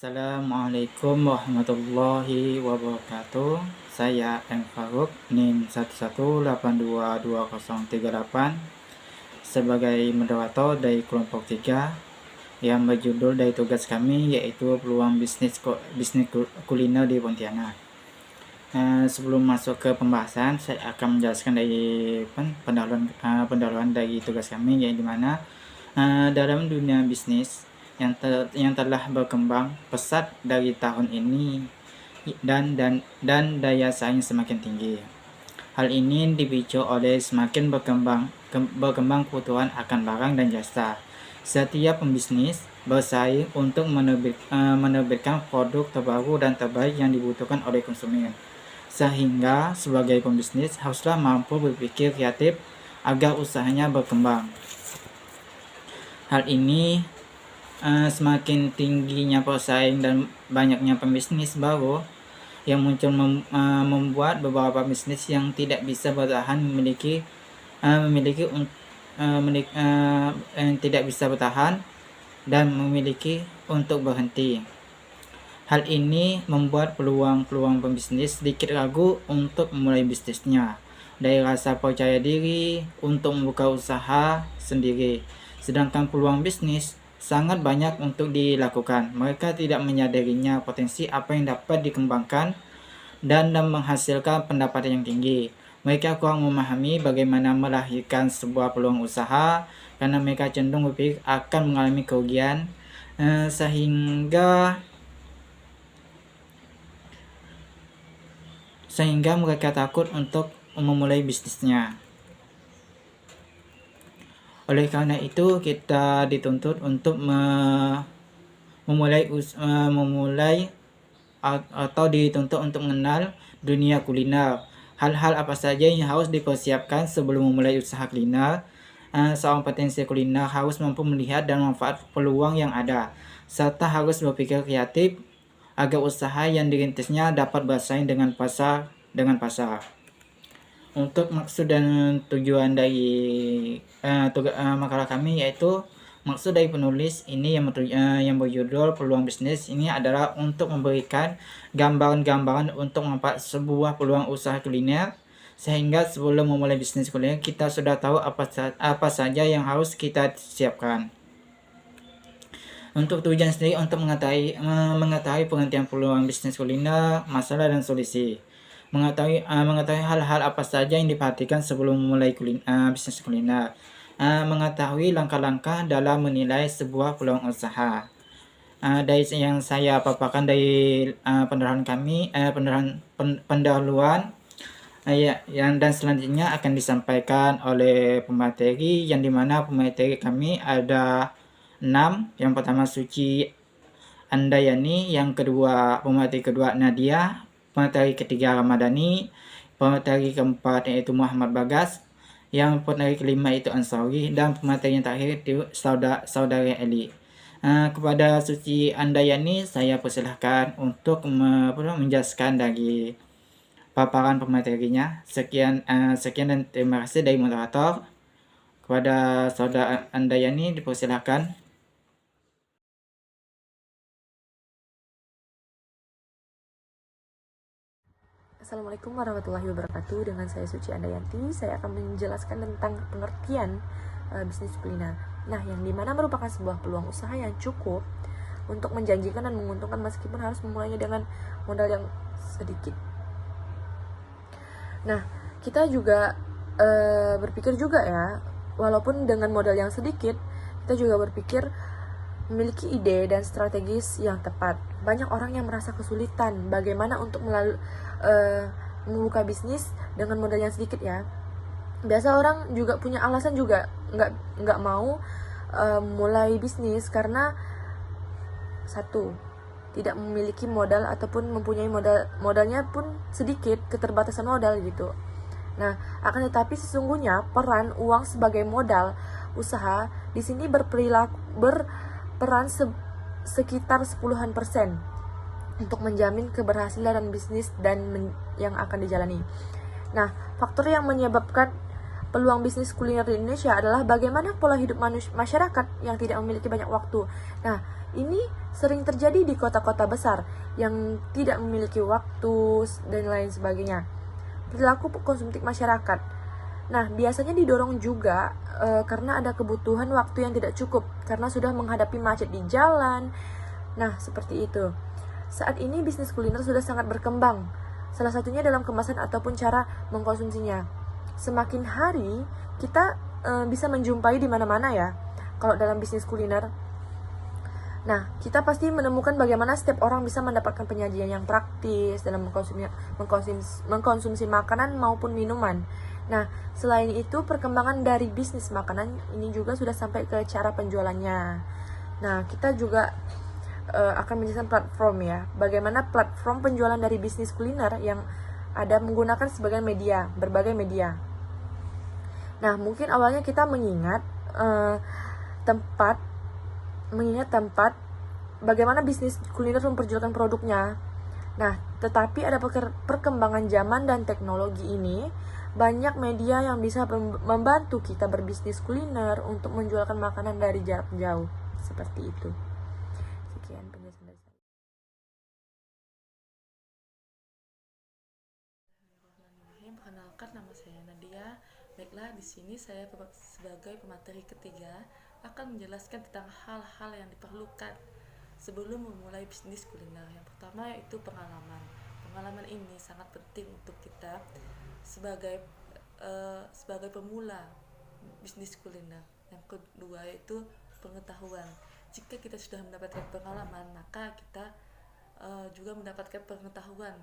Assalamualaikum warahmatullahi wabarakatuh. Saya M. Faruk, NIM 118220038 sebagai moderator dari kelompok 3 yang berjudul dari tugas kami yaitu peluang bisnis kuliner di Pontianak. Sebelum masuk ke pembahasan, saya akan menjelaskan dari pendahuluan dari tugas kami, yaitu dimana dalam dunia bisnis yang telah berkembang pesat dari tahun ini dan daya saing semakin tinggi. Hal ini dipicu oleh semakin berkembang kebutuhan akan barang dan jasa. Setiap pembisnis bersaing untuk menerbitkan produk terbaru dan terbaik yang dibutuhkan oleh konsumen. Sehingga sebagai pembisnis haruslah mampu berpikir kreatif agar usahanya berkembang. Hal ini semakin tingginya pesaing dan banyaknya pembisnis baru yang muncul membuat beberapa bisnis yang tidak bisa bertahan tidak bisa bertahan dan memiliki untuk berhenti. Hal ini membuat peluang pembisnis sedikit ragu untuk memulai bisnisnya, dari rasa percaya diri untuk membuka usaha sendiri. Sedangkan peluang bisnis sangat banyak untuk dilakukan. Mereka tidak menyadarinya potensi apa yang dapat dikembangkan dan menghasilkan pendapatan yang tinggi. Mereka kurang memahami bagaimana melahirkan sebuah peluang usaha karena mereka cenderung berpikir akan mengalami kerugian sehingga mereka takut untuk memulai bisnisnya. Oleh karena itu, kita dituntut untuk memulai atau dituntut untuk mengenal dunia kuliner. Hal-hal apa saja yang harus dipersiapkan sebelum memulai usaha kuliner. Seorang potensi kuliner harus mampu melihat dan memanfaat peluang yang ada, serta harus berpikir kreatif agar usaha yang dirintisnya dapat bersaing dengan pasar. Untuk maksud dan tujuan dari makalah kami, yaitu maksud dari penulis ini yang berjudul peluang bisnis ini adalah untuk memberikan gambaran-gambaran untuk membuat sebuah peluang usaha kuliner, sehingga sebelum memulai bisnis kuliner kita sudah tahu apa saja yang harus kita siapkan. Untuk tujuan sendiri untuk mengetahui pengertian peluang bisnis kuliner, masalah dan solusi. Mengetahui hal-hal apa saja yang diperhatikan sebelum memulai bisnis kuliner. Mengetahui langkah-langkah dalam menilai sebuah peluang usaha. Dari yang saya paparkan dari pendahuluan dan selanjutnya akan disampaikan oleh pemateri, yang dimana pemateri kami ada 6. Yang pertama Suci Andayani, yang kedua pemateri kedua Nadia, pemateri ketiga Ramadhani, pemateri keempat yaitu Muhammad Bagas, yang pemateri kelima itu Ansari, dan pemateri yang terakhir itu saudari Eli. Kepada Suci Andayani saya persilahkan untuk menjelaskan dari paparan pematerinya. Sekian dan terima kasih dari moderator. Kepada saudara Andayani dipersilahkan. Assalamualaikum warahmatullahi wabarakatuh. Dengan saya Suci Andayanti, saya akan menjelaskan tentang pengertian bisnis kuliner. Nah, yang dimana merupakan sebuah peluang usaha yang cukup untuk menjanjikan dan menguntungkan meskipun harus memulainya dengan modal yang sedikit. Nah, kita juga berpikir juga ya, walaupun dengan modal yang sedikit, kita juga berpikir memiliki ide dan strategis yang tepat. Banyak orang yang merasa kesulitan bagaimana untuk membuka bisnis dengan modal yang sedikit ya. Biasa orang juga punya alasan juga nggak mau mulai bisnis karena satu, tidak memiliki modal ataupun mempunyai modalnya pun sedikit, keterbatasan modal gitu. Nah, akan tetapi sesungguhnya peran uang sebagai modal usaha di sini berperan sekitar 10% untuk menjamin keberhasilan bisnis yang akan dijalani. Nah, faktor yang menyebabkan peluang bisnis kuliner di Indonesia adalah bagaimana pola hidup masyarakat yang tidak memiliki banyak waktu. Nah, ini sering terjadi di kota-kota besar yang tidak memiliki waktu dan lain sebagainya. Perilaku konsumtif masyarakat. Nah, biasanya didorong juga karena ada kebutuhan waktu yang tidak cukup karena sudah menghadapi macet di jalan. Nah, seperti itu. Saat ini bisnis kuliner sudah sangat berkembang, salah satunya dalam kemasan ataupun cara mengkonsumsinya. Semakin hari kita bisa menjumpai di mana-mana ya kalau dalam bisnis kuliner. Nah, kita pasti menemukan bagaimana setiap orang bisa mendapatkan penyajian yang praktis dalam mengkonsumsi makanan maupun minuman. Nah, selain itu perkembangan dari bisnis makanan ini juga sudah sampai ke cara penjualannya. Nah, kita juga akan menjelaskan platform ya. Bagaimana platform penjualan dari bisnis kuliner yang ada menggunakan sebagai media, berbagai media. Nah, mungkin awalnya kita mengingat tempat bagaimana bisnis kuliner memperjualkan produknya. Nah, tetapi ada perkembangan zaman dan teknologi ini, banyak media yang bisa membantu kita berbisnis kuliner untuk menjualkan makanan dari jarak jauh. Seperti itu. Sekian penjelasan dari saya. Perkenalkan, nama saya Nadia. Baiklah, di sini saya sebagai pemateri ketiga akan menjelaskan tentang hal-hal yang diperlukan sebelum memulai bisnis kuliner. Yang pertama yaitu pengalaman. Pengalaman ini sangat penting untuk kita sebagai pemula bisnis kuliner. Yang kedua yaitu pengetahuan. Jika kita sudah mendapatkan pengalaman, maka kita juga mendapatkan pengetahuan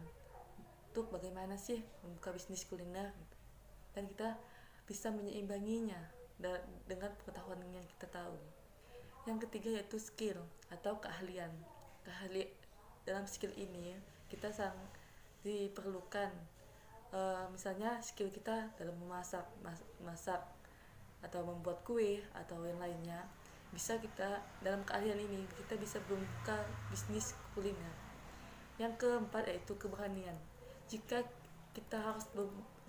untuk bagaimana sih membuka bisnis kuliner, dan kita bisa menyeimbanginya dengan pengetahuan yang kita tahu. Yang ketiga yaitu skill atau keahlian. Dalam skill ini kita sangat diperlukan, misalnya skill kita dalam masak atau membuat kue atau yang lainnya. Bisa kita dalam keahlian ini kita bisa membuka bisnis kuliner. Yang keempat yaitu keberanian. Jika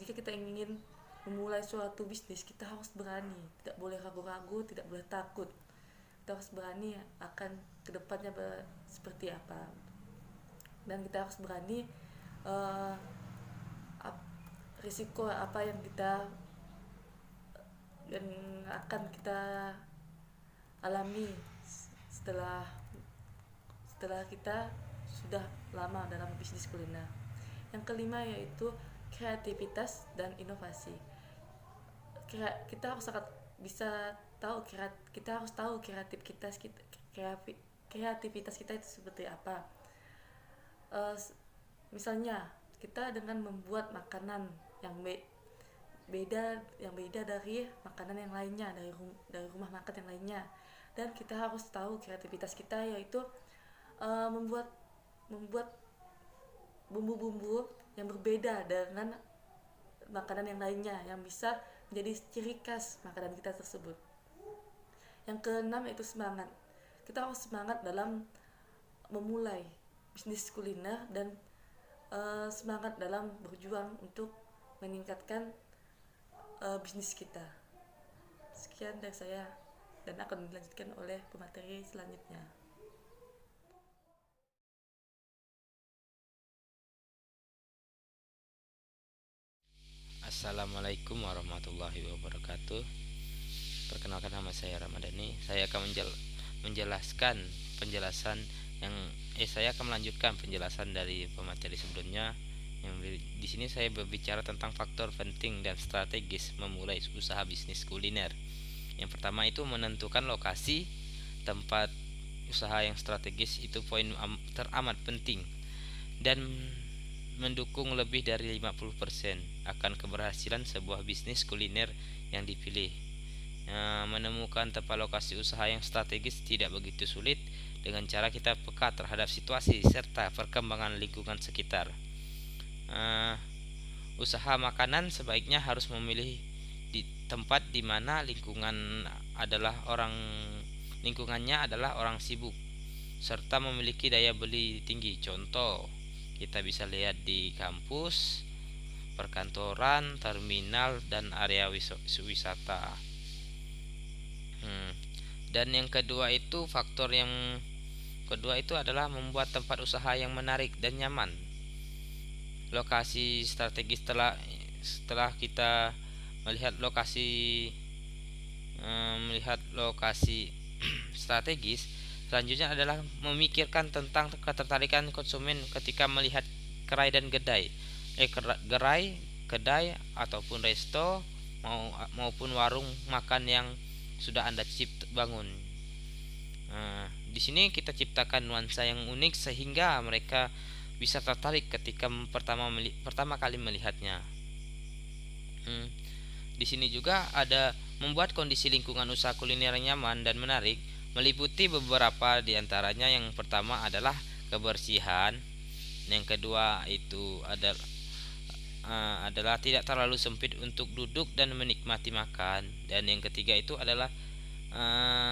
kita ingin memulai suatu bisnis, kita harus berani, tidak boleh ragu-ragu, tidak boleh takut. Kita harus berani akan kedepannya seperti apa, dan kita harus berani risiko apa yang akan kita alami setelah kita sudah lama dalam bisnis kuliner. Yang kelima yaitu kreativitas dan inovasi. Kita harus tahu kreativitas kita itu seperti apa. Misalnya kita dengan membuat makanan yang beda dari makanan yang lainnya, dari rumah makan yang lainnya, dan kita harus tahu kreativitas kita yaitu membuat bumbu-bumbu yang berbeda dengan makanan yang lainnya yang bisa menjadi ciri khas makanan kita tersebut. Yang keenam yaitu semangat. Kita harus semangat dalam memulai bisnis kuliner dan semangat dalam berjuang untuk meningkatkan bisnis kita. Sekian dari saya dan akan dilanjutkan oleh pemateri selanjutnya. Assalamualaikum warahmatullahi wabarakatuh. Perkenalkan, nama saya Ramadhani. Saya akan menjelaskan penjelasan yang saya akan melanjutkan penjelasan dari pemateri sebelumnya. Yang di sini saya berbicara tentang faktor penting dan strategis memulai usaha bisnis kuliner. Yang pertama itu menentukan lokasi tempat usaha yang strategis, itu poin teramat penting dan mendukung lebih dari 50% akan keberhasilan sebuah bisnis kuliner yang dipilih. Menemukan tempat lokasi usaha yang strategis tidak begitu sulit dengan cara kita peka terhadap situasi serta perkembangan lingkungan sekitar. Usaha makanan sebaiknya harus memilih di tempat di mana lingkungannya adalah orang sibuk serta memiliki daya beli tinggi. Contoh, kita bisa lihat di kampus, perkantoran, terminal, dan area wisata. Dan yang kedua itu adalah membuat tempat usaha yang menarik dan nyaman. Lokasi strategis, setelah kita melihat lokasi strategis, selanjutnya adalah memikirkan tentang ketertarikan konsumen ketika melihat gerai kedai ataupun resto maupun warung makan yang sudah Anda bangun. Di sini kita ciptakan nuansa yang unik sehingga mereka bisa tertarik ketika pertama kali melihatnya. Di sini juga ada membuat kondisi lingkungan usaha kuliner yang nyaman dan menarik, meliputi beberapa di antaranya. Yang pertama adalah kebersihan, yang kedua itu adalah tidak terlalu sempit untuk duduk dan menikmati makan, dan yang ketiga itu adalah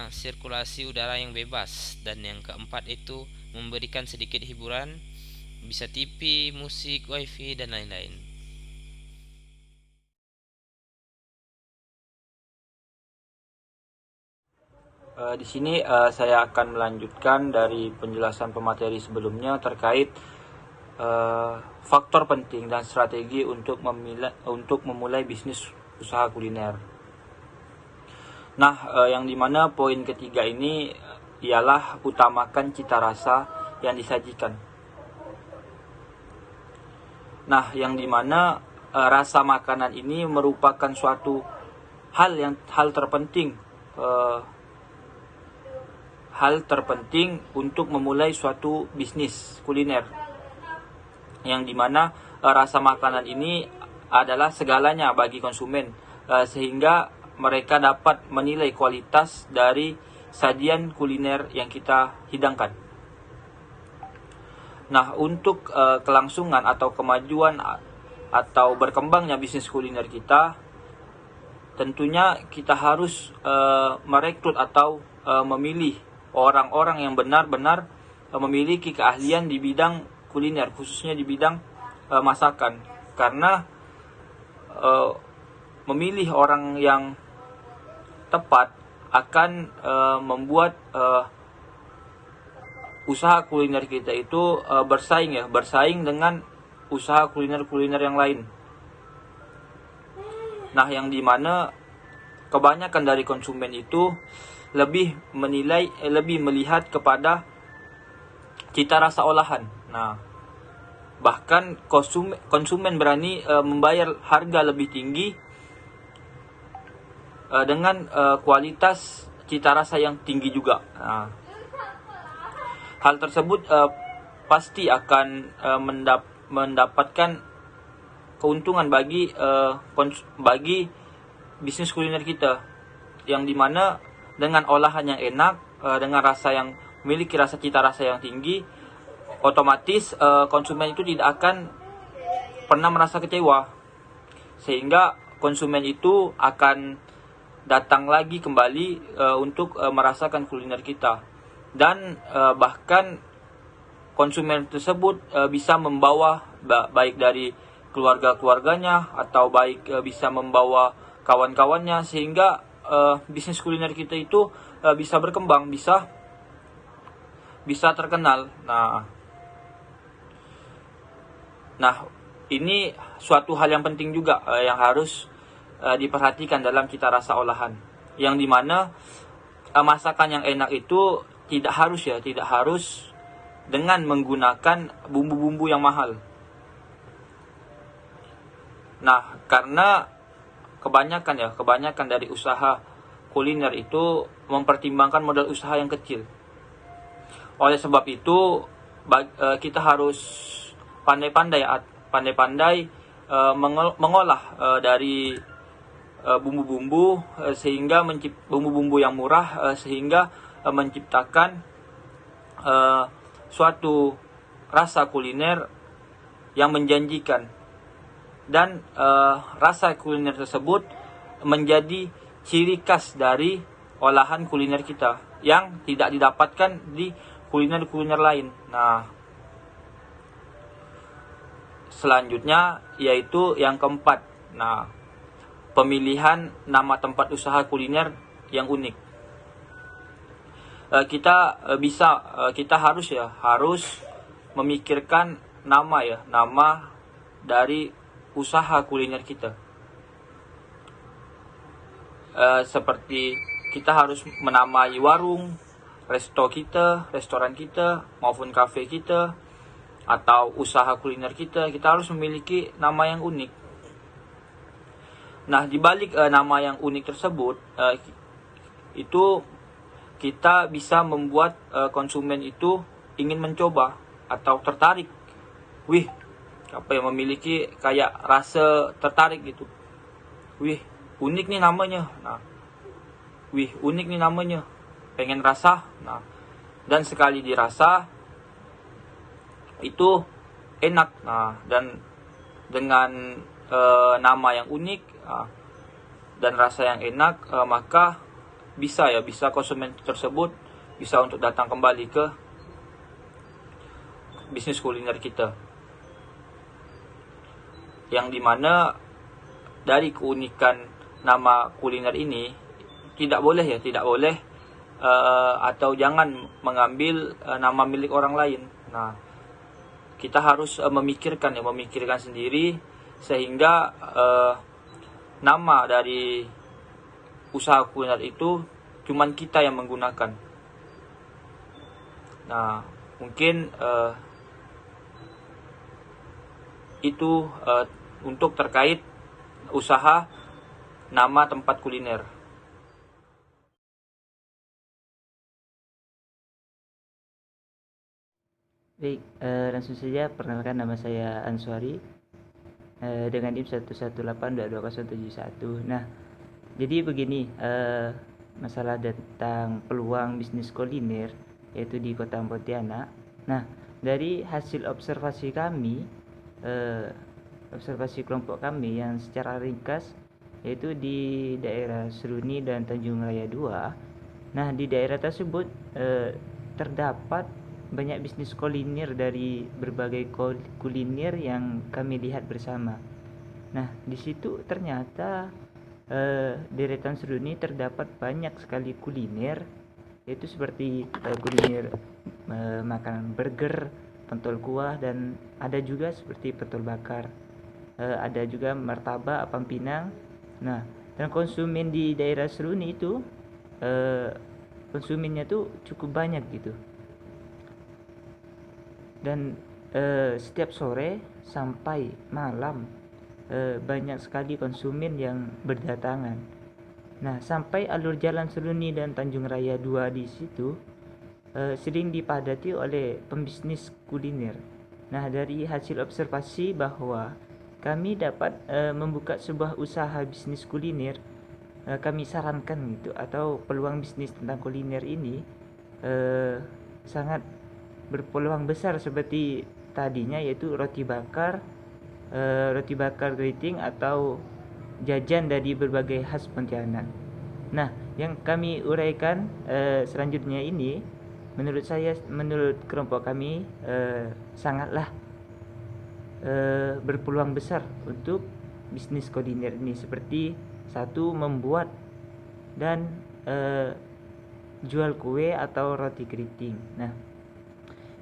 sirkulasi udara yang bebas, dan yang keempat itu memberikan sedikit hiburan, bisa TV, musik, wifi, dan lain-lain. Di sini saya akan melanjutkan dari penjelasan pemateri sebelumnya terkait faktor penting dan strategi untuk memulai bisnis usaha kuliner. Nah, yang dimana poin ketiga ini ialah utamakan cita rasa yang disajikan. Nah, yang dimana rasa makanan ini merupakan suatu hal terpenting untuk memulai suatu bisnis kuliner, yang dimana rasa makanan ini adalah segalanya bagi konsumen, sehingga mereka dapat menilai kualitas dari sajian kuliner yang kita hidangkan. Nah, untuk kelangsungan atau kemajuan atau berkembangnya bisnis kuliner kita, tentunya kita harus merekrut atau memilih orang-orang yang benar-benar memiliki keahlian di bidang kuliner, khususnya di bidang masakan. Karena memilih orang yang tepat akan membuat usaha kuliner kita itu bersaing dengan usaha kuliner yang lain. Nah, yang dimana kebanyakan dari konsumen itu lebih melihat kepada cita rasa olahan. Nah, bahkan konsumen berani membayar harga lebih tinggi dengan kualitas cita rasa yang tinggi juga. Nah, hal tersebut pasti akan mendapatkan keuntungan bagi bisnis kuliner kita, yang dimana dengan olahan yang enak, dengan rasa yang memiliki cita rasa yang tinggi, otomatis konsumen itu tidak akan pernah merasa kecewa, sehingga konsumen itu akan datang lagi kembali untuk merasakan kuliner kita. Dan bahkan konsumen tersebut bisa membawa baik dari keluarga-keluarganya atau baik bisa membawa kawan-kawannya, sehingga bisnis kuliner kita itu bisa berkembang, bisa terkenal. Nah, ini suatu hal yang penting juga yang harus diperhatikan dalam cita rasa olahan, yang dimana masakan yang enak itu tidak harus dengan menggunakan bumbu-bumbu yang mahal. Nah, karena kebanyakan dari usaha kuliner itu mempertimbangkan modal usaha yang kecil. Oleh sebab itu kita harus pandai-pandai mengolah dari bumbu-bumbu sehingga bumbu-bumbu yang murah sehingga menciptakan suatu rasa kuliner yang menjanjikan. Dan rasa kuliner tersebut menjadi ciri khas dari olahan kuliner kita yang tidak didapatkan di kuliner-kuliner lain. Nah, selanjutnya yaitu yang keempat. Nah, pemilihan nama tempat usaha kuliner yang unik. Kita harus memikirkan nama dari usaha kuliner kita. Seperti kita harus menamai warung, restoran kita, maupun kafe kita, atau usaha kuliner kita harus memiliki nama yang unik. Nah, di balik nama yang unik tersebut, itu kita bisa membuat konsumen itu ingin mencoba atau tertarik. Memiliki kayak rasa tertarik gitu. Unik nih namanya. Unik nih namanya. Pengen rasa. Nah, dan sekali dirasa itu enak. Nah, dan dengan nama yang unik dan rasa yang enak, maka bisa konsumen tersebut bisa untuk datang kembali ke bisnis kuliner kita, yang dimana dari keunikan nama kuliner ini tidak boleh atau jangan mengambil nama milik orang lain. Nah, kita harus memikirkan sendiri, sehingga nama dari usaha kuliner itu cuman kita yang menggunakan. Nah, mungkin itu untuk terkait usaha nama tempat kuliner. Baik, langsung saja perkenalkan, nama saya Answari dengan NIM 118220171. Nah, jadi begini, masalah tentang peluang bisnis kuliner yaitu di Kota Pontianak. Nah, dari hasil observasi kami, observasi kelompok kami yang secara ringkas yaitu di daerah Seruni dan Tanjung Raya 2. Nah, di daerah tersebut terdapat banyak bisnis kuliner dari berbagai kuliner yang kami lihat bersama. Nah, di situ ternyata deretan Seruni terdapat banyak sekali kuliner, yaitu seperti kuliner makanan burger, pentol kuah, dan ada juga seperti pentol bakar. Ada juga martabak, apam pinang. Nah, dan konsumen di daerah Seruni itu konsumennya tuh cukup banyak gitu. Dan setiap sore sampai malam banyak sekali konsumen yang berdatangan. Nah, sampai alur jalan Seruni dan Tanjung Raya 2 di situ sering dipadati oleh pembisnis kuliner. Nah, dari hasil observasi bahwa kami dapat membuka sebuah usaha bisnis kuliner, kami sarankan gitu, atau peluang bisnis tentang kuliner ini sangat berpeluang besar seperti tadinya, yaitu roti bakar keriting atau jajan dari berbagai khas Pontianak. Nah, yang kami uraikan selanjutnya ini, menurut kelompok kami sangatlah berpeluang besar untuk bisnis kuliner ini, seperti satu, membuat dan jual kue atau roti keriting. Nah,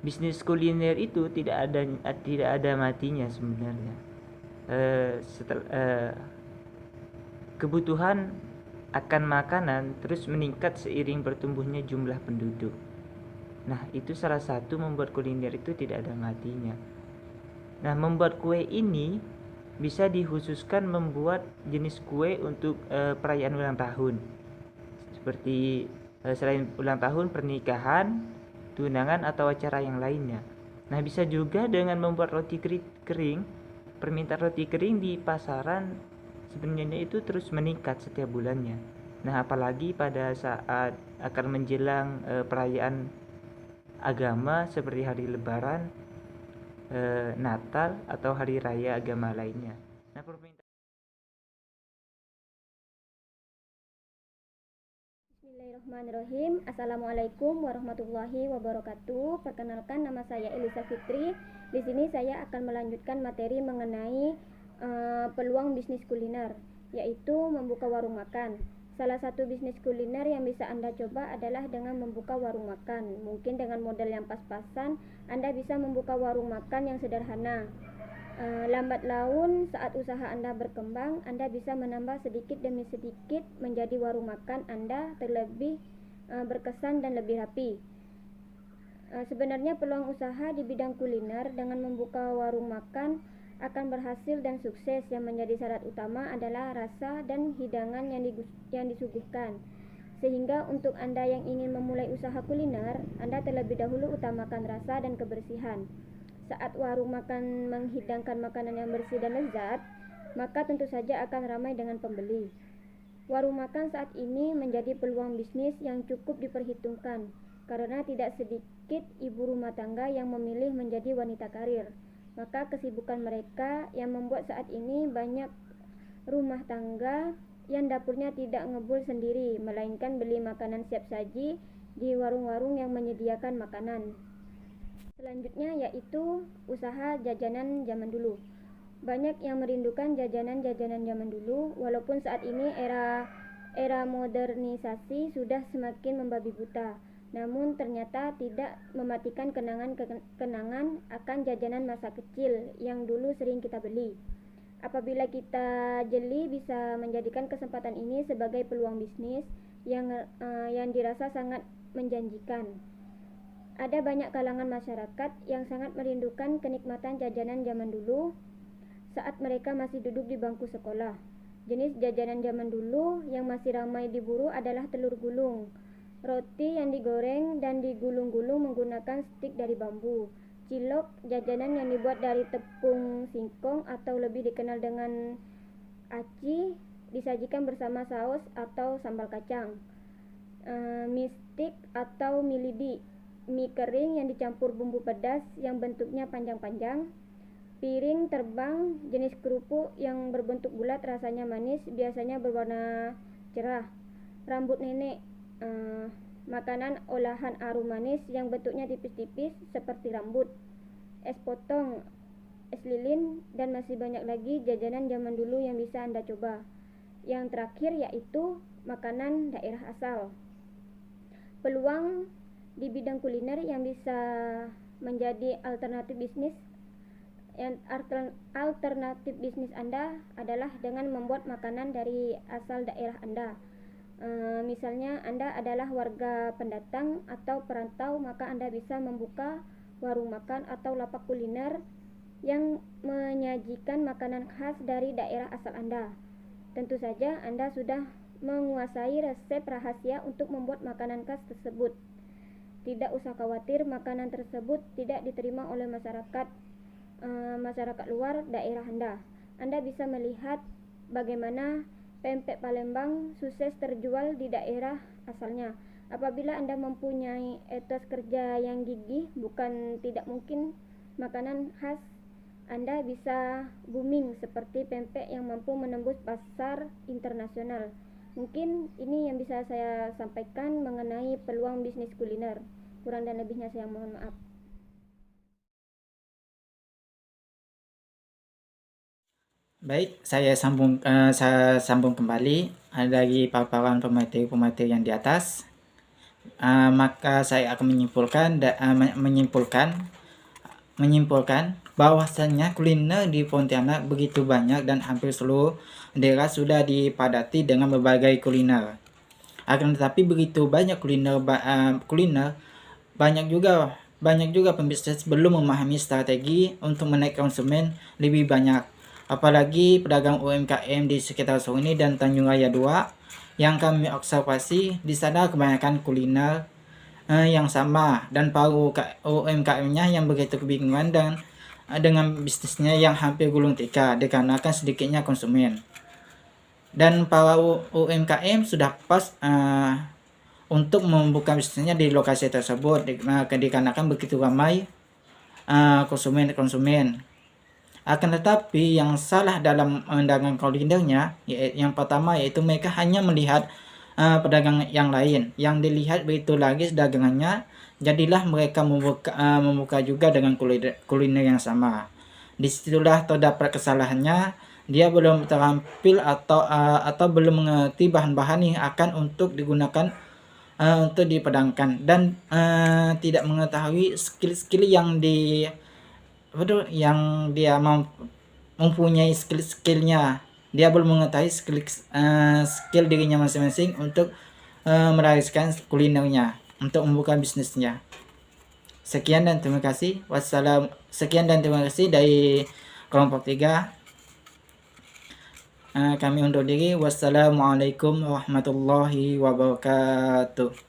bisnis kuliner itu tidak ada matinya sebenarnya. Kebutuhan akan makanan terus meningkat seiring bertumbuhnya jumlah penduduk. Nah, itu salah satu membuat kuliner itu tidak ada matinya. Nah, membuat kue ini bisa dikhususkan membuat jenis kue untuk perayaan ulang tahun, seperti selain ulang tahun, pernikahan, tunangan, atau acara yang lainnya. Nah, bisa juga dengan membuat roti kering. Permintaan roti kering di pasaran sebenarnya itu terus meningkat setiap bulannya. Nah, apalagi pada saat akan menjelang perayaan agama seperti hari Lebaran, Natal, atau hari raya agama lainnya. Nah, Bismillahirrahmanirrahim. Assalamualaikum warahmatullahi wabarakatuh. Perkenalkan, nama saya Elisa Fitri. Di sini saya akan melanjutkan materi mengenai peluang bisnis kuliner, yaitu membuka warung makan. Salah satu bisnis kuliner yang bisa Anda coba adalah dengan membuka warung makan. Mungkin dengan modal yang pas-pasan, Anda bisa membuka warung makan yang sederhana. Lambat laun saat usaha Anda berkembang, Anda bisa menambah sedikit demi sedikit menjadi warung makan Anda terlebih berkesan dan lebih rapi. Sebenarnya peluang usaha di bidang kuliner dengan membuka warung makan akan berhasil dan sukses. Yang menjadi syarat utama adalah rasa dan hidangan yang disuguhkan. Sehingga untuk Anda yang ingin memulai usaha kuliner, Anda terlebih dahulu utamakan rasa dan kebersihan. Saat warung makan menghidangkan makanan yang bersih dan lezat, maka tentu saja akan ramai dengan pembeli. Warung makan saat ini menjadi peluang bisnis yang cukup diperhitungkan, karena tidak sedikit ibu rumah tangga yang memilih menjadi wanita karir. Maka kesibukan mereka yang membuat saat ini banyak rumah tangga yang dapurnya tidak ngebul sendiri, melainkan beli makanan siap saji di warung-warung yang menyediakan makanan. Selanjutnya yaitu usaha jajanan zaman dulu. Banyak yang merindukan jajanan-jajanan zaman dulu, walaupun saat ini era modernisasi sudah semakin membabi buta. Namun ternyata tidak mematikan kenangan akan jajanan masa kecil yang dulu sering kita beli. Apabila kita jeli, bisa menjadikan kesempatan ini sebagai peluang bisnis yang dirasa sangat menjanjikan. Ada banyak kalangan masyarakat yang sangat merindukan kenikmatan jajanan zaman dulu saat mereka masih duduk di bangku sekolah. Jenis jajanan zaman dulu yang masih ramai diburu adalah telur gulung, roti yang digoreng dan digulung-gulung menggunakan stik dari bambu, cilok, jajanan yang dibuat dari tepung singkong atau lebih dikenal dengan aci, disajikan bersama saus atau sambal kacang, mie stik atau mie lidi, mie kering yang dicampur bumbu pedas yang bentuknya panjang-panjang, piring terbang jenis kerupuk yang berbentuk bulat rasanya manis biasanya berwarna cerah, rambut nenek, makanan olahan arum manis yang bentuknya tipis-tipis seperti rambut, es potong, es lilin, dan masih banyak lagi jajanan zaman dulu yang bisa Anda coba. Yang terakhir yaitu makanan daerah asal. Peluang di bidang kuliner yang bisa menjadi alternatif bisnis Anda adalah dengan membuat makanan dari asal daerah Anda. Misalnya Anda adalah warga pendatang atau perantau, maka Anda bisa membuka warung makan atau lapak kuliner yang menyajikan makanan khas dari daerah asal Anda. Tentu saja Anda sudah menguasai resep rahasia untuk membuat makanan khas tersebut. Tidak usah khawatir makanan tersebut tidak diterima oleh masyarakat luar daerah Anda. Anda bisa melihat bagaimana pempek Palembang sukses terjual di daerah asalnya. Apabila Anda mempunyai etos kerja yang gigih, bukan tidak mungkin makanan khas Anda bisa booming seperti pempek yang mampu menembus pasar internasional. Mungkin ini yang bisa saya sampaikan mengenai peluang bisnis kuliner. Kurang dan lebihnya saya mohon maaf. Baik, saya sambung kembali dari paparan pemateri yang di atas. Maka saya akan menyimpulkan bahwasannya kuliner di Pontianak begitu banyak dan hampir seluruh daerah sudah dipadati dengan berbagai kuliner. Akan tetapi begitu banyak kuliner, banyak juga pembisnis belum memahami strategi untuk menaik konsumen lebih banyak. Apalagi pedagang UMKM di sekitar Sony dan Tanjung Raya 2 yang kami observasi, di sana kebanyakan kuliner yang sama, dan para UMKM-nya yang begitu kebingungan dengan bisnisnya yang hampir gulung tikar dikarenakan sedikitnya konsumen. Dan para UMKM sudah pas untuk membuka bisnisnya di lokasi tersebut dikarenakan begitu ramai konsumen. Akan tetapi yang salah dalam dagang kulinernya, yang pertama yaitu mereka hanya melihat pedagang yang lain. Yang dilihat begitu lagi dagangannya, jadilah mereka membuka juga dengan kuliner yang sama. Disitulah terdapat kesalahannya, dia belum terampil atau belum mengerti bahan-bahan yang akan untuk digunakan untuk dipedangkan, dan tidak mengetahui skill-skill yang dia mempunyai skill-skillnya. Dia belum mengetahui skill dirinya masing-masing untuk melariskan kulinernya, untuk membuka bisnisnya. Sekian dan terima kasih. Sekian dan terima kasih dari kelompok 3. Kami undur diri. Wassalamualaikum warahmatullahi wabarakatuh.